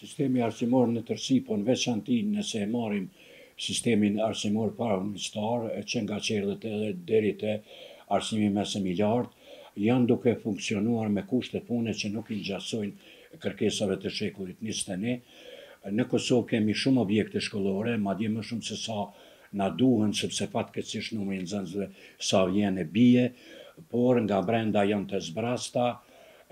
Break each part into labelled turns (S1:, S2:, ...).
S1: Sistemi arsimor në tërësi, po në veçanti nëse e marrim sistemin arsimor parauniversitar, që nga qerdhet edhe deri te arsimi mesëm i lartë, janë duke funksionuar me kushte pune që nuk i ngjasojnë kërkesave të shekullit 21. Në Kosovë kemi shumë objekte shkollore, madje më shumë se sa na duhen, sepse fatkeqësisht numri i nxënësve sa vjen e bie, por nga brenda janë të zbrasta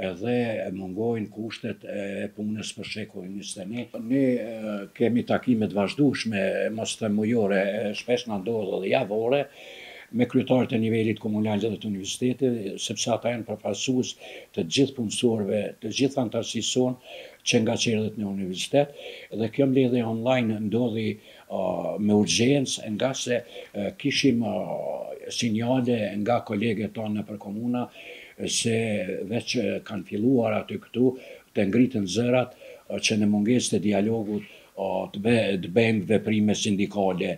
S1: edhe mungojnë kushtet e punës për shekullin 21. Ne kemi takime të vazhdueshme, mos them mujore, shpesh na ndodh edhe javore, me kryetarët e nivelit komunal dhe të universitetit, sepse ata janë përfaqësues të gjithë punësorëve, të gjithë anëtarësisë sonë që nga qerdhet në universitet, dhe kjo mbledhje online ndodhi me urgjencë, nga se kishim sinjale nga kolegët tonë nëpër komuna se veç kanë filluar aty këtu të ngritën zërat që në mungesë të dialogut të bëjmë veprime sindikale.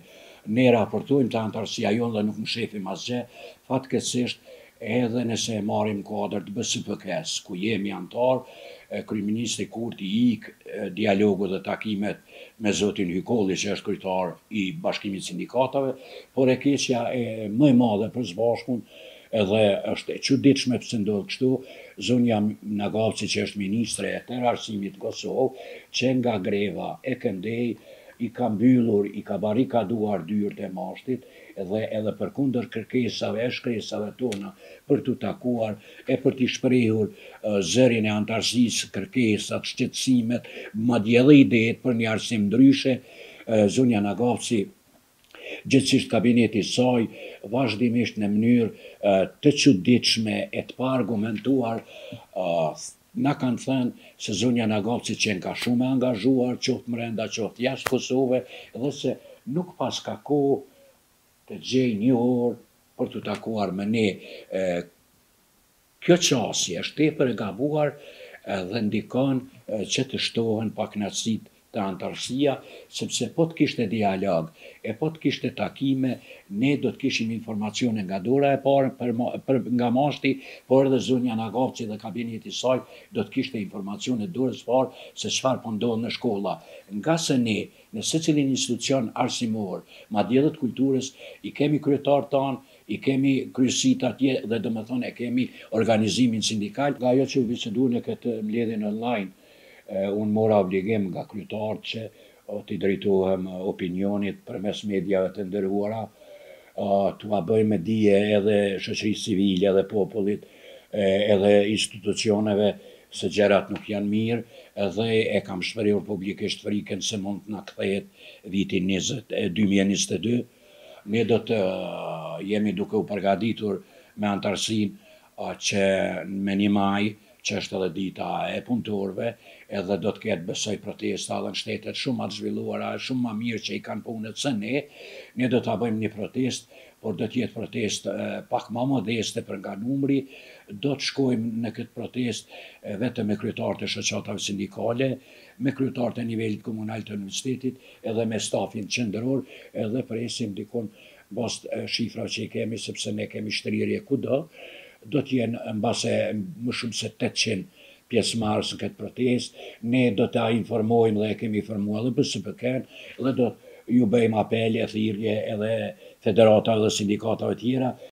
S1: Ne raportojmë te anëtarësia jonë dhe nuk mshefim asgjë, fatkeqësisht edhe nëse e marrim kuadër të BSPK-s, ku jemi anëtar, kryeministri Kurti ik dialogu dhe takimet me zotin Hykolli, që është kryetar i Bashkimit Sindikatave, por e keqja e më e madhe për së bashkun, edhe është e çuditshme pse ndodh kështu, zonja Nagavci, që është ministre e tërë arsimit në Kosovë, që nga greva e këndej i ka mbyllur, i ka barrikaduar dyert e mashtit, dhe edhe përkundër kërkesave e shkresave tona për t'u takuar e për t'i shprehur zërin e anëtarësisë, kërkesat, shqetësimet, madje edhe idetë për një arsim ndryshe, zonja Nagavci, gjithësisht kabineti i saj, vazhdimisht në mënyrë të çuditshme e të paargumentuar, na kanë thënë se zonja Nagavci qenë ka shumë e angazhuar, qoftë brenda, qoftë jashtë Kosovë, dhe se nuk pas ka kohë të gjejë një orë për t'u takuar me ne. Kjo qasje është tepër e gabuar dhe ndikon që të shtohen pakënaqësitë te anëtarësia, sepse po të kishte dialog, e po të kishte takime, ne do të kishim informacione nga dora e parë nga mashti, por edhe zonja Nagavci dhe kabineti i saj do të kishte informacione dorës së parë se çfarë po ndodh në shkolla. Nga se ne në secilin institucion arsimor, madje edhe të kulturës, i kemi kryetarët tanë, i kemi kryesitë atje, dhe domethënë e kemi organizimin sindikal. Nga ajo që u biseduar në këtë mbledhjen online, unë mora obligim nga kryetarët që t'i drejtohem opinionit përmes mediave të ndërruara, t'ua bëjmë dije edhe shoqërisë civile edhe popullit, edhe institucioneve se gjërat nuk janë mirë, edhe e kam shprehur publikisht frikën se mund t'na kthehet viti 2022. Ne do të jemi duke u përgatitur me anëtarësinë që me 1 maj, që është edhe dita e punëtorëve, edhe do të ketë, besoj, protesta edhe në shtetet shumë më të zhvilluara, shumë më mirë që i kanë punët se ne. Ne do ta bëjmë një protestë, por do të jetë protestë pak më modeste për nga numri. Do të shkojmë në këtë protestë vetëm me kryetarët e shoqatave sindikale, me kryetarët e nivelit komunal të universitetit, edhe me stafin qendror, edhe presim dikon poshtë shifrave që i kemi, sepse ne kemi shtrirje kudo, do t'jenë mbase më shumë se 800 pjesëmarrës në këtë protestë. Ne do ta informojmë dhe e kemi informuar edhe BSPK-n, dhe do ju bëjmë apele, thirrje edhe federata dhe sindikatave tjera